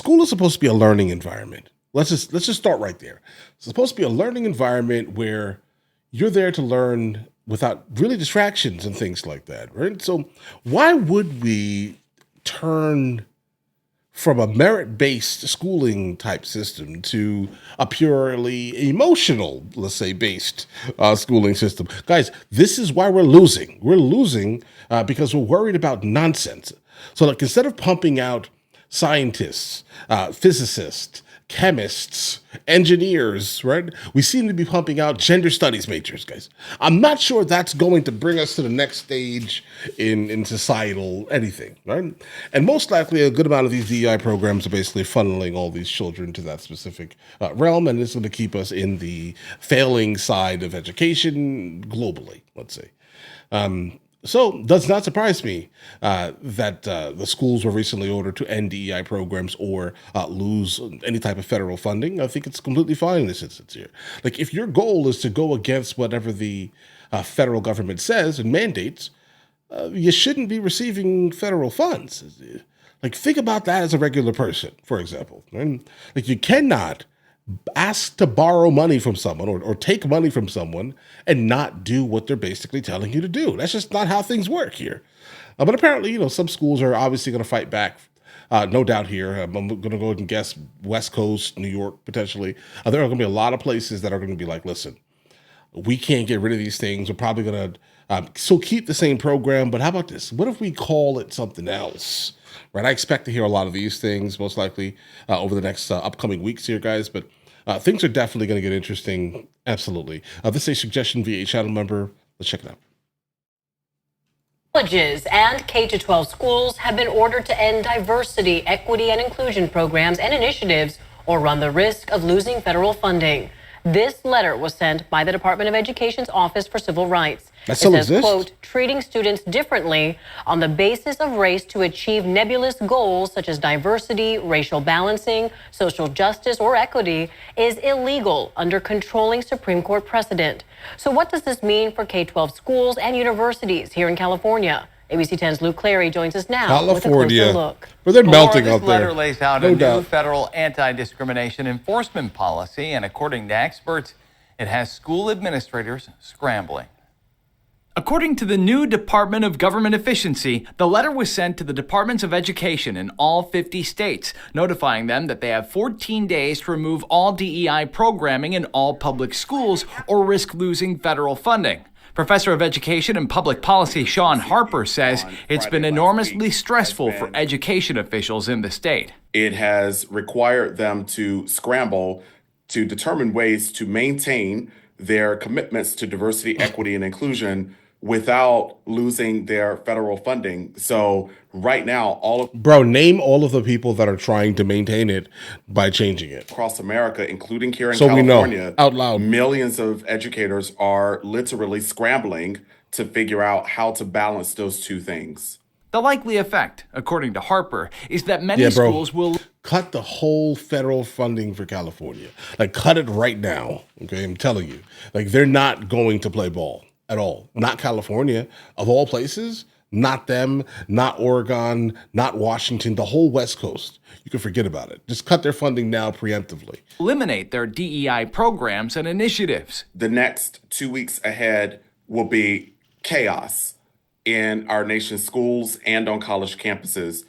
school is supposed to be a learning environment. Let's just start right there. It's supposed to be a learning environment where you're there to learn without really distractions and things like that, right? So why would we turn from a merit-based schooling type system to a purely emotional, let's say, based schooling system? Guys, this is why we're losing. We're losing because we're worried about nonsense. So like instead of pumping out scientists, physicists, chemists, engineers, right? We seem to be pumping out gender studies majors, guys. I'm not sure that's going to bring us to the next stage in societal anything, right? And most likely a good amount of these DEI programs are basically funneling all these children to that specific realm, and it's going to keep us in the failing side of education globally, let's say. So does not surprise me that the schools were recently ordered to end DEI programs or lose any type of federal funding. I think it's completely fine in this instance here. Like if your goal is to go against whatever the federal government says and mandates, you shouldn't be receiving federal funds. Like think about that as a regular person, for example. Right? Like you cannot ask to borrow money from someone or take money from someone and not do what they're basically telling you to do. That's just not how things work here. But apparently, some schools are obviously going to fight back. No doubt here. I'm going to go ahead and guess West Coast, New York, potentially. There are going to be a lot of places that are going to be like, listen, we can't get rid of these things. We're probably going to still keep the same program. But how about this? What if we call it something else? Right? I expect to hear a lot of these things most likely over the next upcoming weeks here, guys. But things are definitely going to get interesting. Absolutely. This is a suggestion via a channel member. Let's check it out. Colleges and K-12 schools have been ordered to end diversity, equity, and inclusion programs and initiatives or run the risk of losing federal funding. This letter was sent by the Department of Education's Office for Civil Rights. That still exists? Quote, treating students differently on the basis of race to achieve nebulous goals such as diversity, racial balancing, social justice, or equity is illegal under controlling Supreme Court precedent. So what does this mean for K-12 schools and universities here in California? ABC 10's Luke Clary joins us now with a closer look. Where they're melting out This there. letter lays out a new federal anti-discrimination enforcement policy, and according to experts, it has school administrators scrambling. According to the new Department of Government Efficiency, the letter was sent to the Departments of Education in all 50 states, notifying them that they have 14 days to remove all DEI programming in all public schools or risk losing federal funding. Professor of Education and Public Policy Sean Harper says it's been enormously stressful for education officials in the state. It has required them to scramble to determine ways to maintain their commitments to diversity, equity, and inclusion without losing their federal funding. So right now, name all of the people that are trying to maintain it by changing it. Across America, including here in California, California, out loud, millions of educators are literally scrambling to figure out how to balance those two things. The likely effect, according to Harper, is that many schools will cut the whole federal funding for California. Like, cut it right now. Okay, I'm telling you. Like, they're not going to play ball at all. Not California, of all places. Not them, not Oregon, not Washington, the whole West Coast. You can forget about it. Just cut their funding now preemptively. Eliminate their DEI programs and initiatives. The next 2 weeks ahead will be chaos in our nation's schools and on college campuses,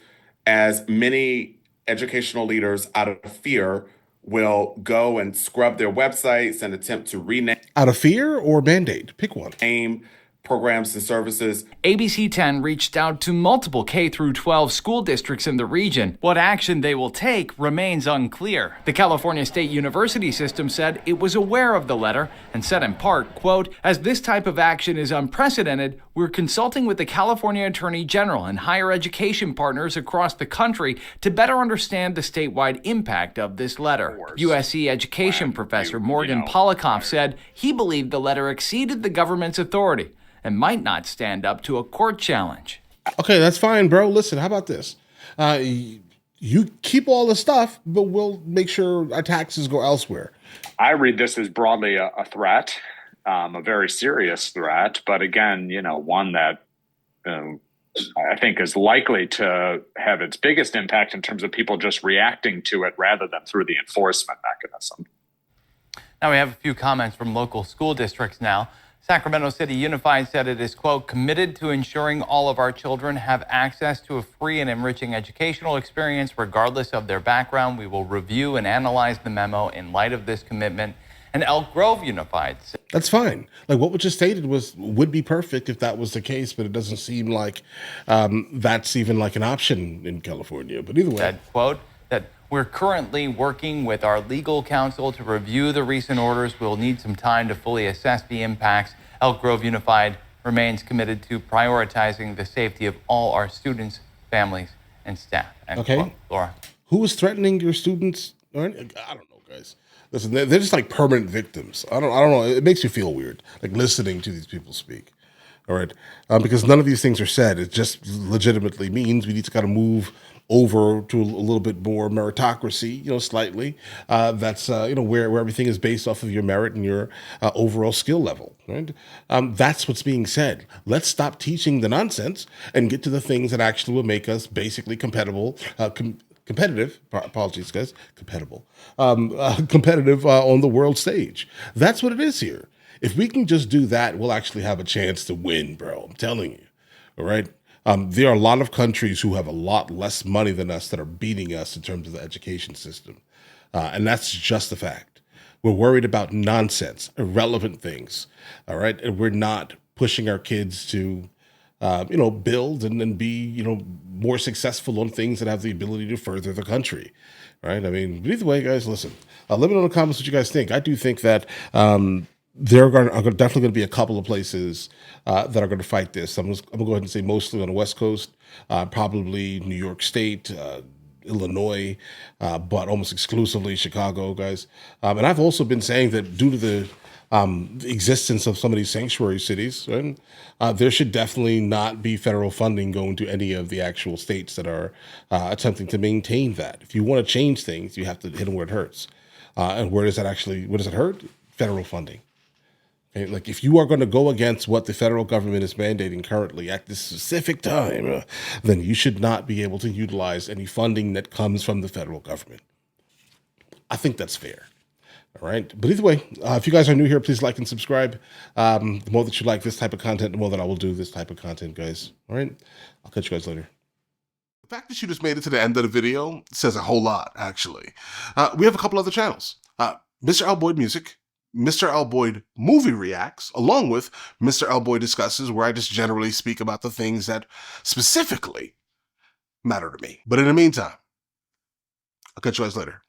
as many educational leaders, out of fear, will go and scrub their websites and attempt to rename. Out of fear or mandate? Pick one. Name programs and services. ABC 10 reached out to multiple K-12 school districts in the region. What action they will take remains unclear. The California State University system said it was aware of the letter and said in part, quote, as this type of action is unprecedented, we're consulting with the California Attorney General and higher education partners across the country to better understand the statewide impact of this letter. USC education professor Morgan Polikoff said he believed the letter exceeded the government's authority and might not stand up to a court challenge. Okay, that's fine, bro. Listen, how about this? You keep all the stuff, but we'll make sure our taxes go elsewhere. I read this as broadly a threat, a very serious threat, but again, one that I think is likely to have its biggest impact in terms of people just reacting to it rather than through the enforcement mechanism. Now we have a few comments from local school districts now. Sacramento City Unified said it is, quote, committed to ensuring all of our children have access to a free and enriching educational experience regardless of their background. We will review and analyze the memo in light of this commitment. And Elk Grove Unified said, That's fine. Like what was just stated would be perfect if that was the case, but it doesn't seem like that's even like an option in California. But either way, said, quote, that we're currently working with our legal counsel to review the recent orders. We'll need some time to fully assess the impacts. Elk Grove Unified remains committed to prioritizing the safety of all our students, families, and staff. End okay, quote. Laura. who is threatening your students? I don't know, guys. Listen, they're just like permanent victims. I don't know. It makes you feel weird, like listening to these people speak. All right, because none of these things are said. It just legitimately means we need to kind of move over to a little bit more meritocracy, slightly. That's where everything is based off of your merit and your overall skill level. Right? That's what's being said. Let's stop teaching the nonsense and get to the things that actually will make us basically compatible. Competitive, apologies, guys, compatible, competitive on the world stage. That's what it is here. If we can just do that, we'll actually have a chance to win, bro. I'm telling you. All right. There are a lot of countries who have a lot less money than us that are beating us in terms of the education system. And that's just a fact. We're worried about nonsense, irrelevant things. All right. And we're not pushing our kids to, build and then be, more successful on things that have the ability to further the country. Right. I mean, but either way, guys, listen, let me know in the comments what you guys think. I do think that, there are definitely going to be a couple of places that are going to fight this. I'm going to go ahead and say mostly on the West Coast, probably New York State, Illinois, but almost exclusively Chicago, guys. And I've also been saying that due to the existence of some of these sanctuary cities, right, there should definitely not be federal funding going to any of the actual states that are attempting to maintain that. If you want to change things, you have to hit them where it hurts. And where does it hurt? Federal funding. Okay, like if you are going to go against what the federal government is mandating currently at this specific time, then you should not be able to utilize any funding that comes from the federal government. I think that's fair. All right. But either way, if you guys are new here, please like and subscribe. The more that you like this type of content, the more that I will do this type of content, guys. All right. I'll catch you guys later. The fact that you just made it to the end of the video says a whole lot, actually. We have a couple other channels. MrLboyd Music, MrLboyd Movie Reacts, along with MrLboyd Discusses, where I just generally speak about the things that specifically matter to me. But in the meantime, I'll catch you guys later.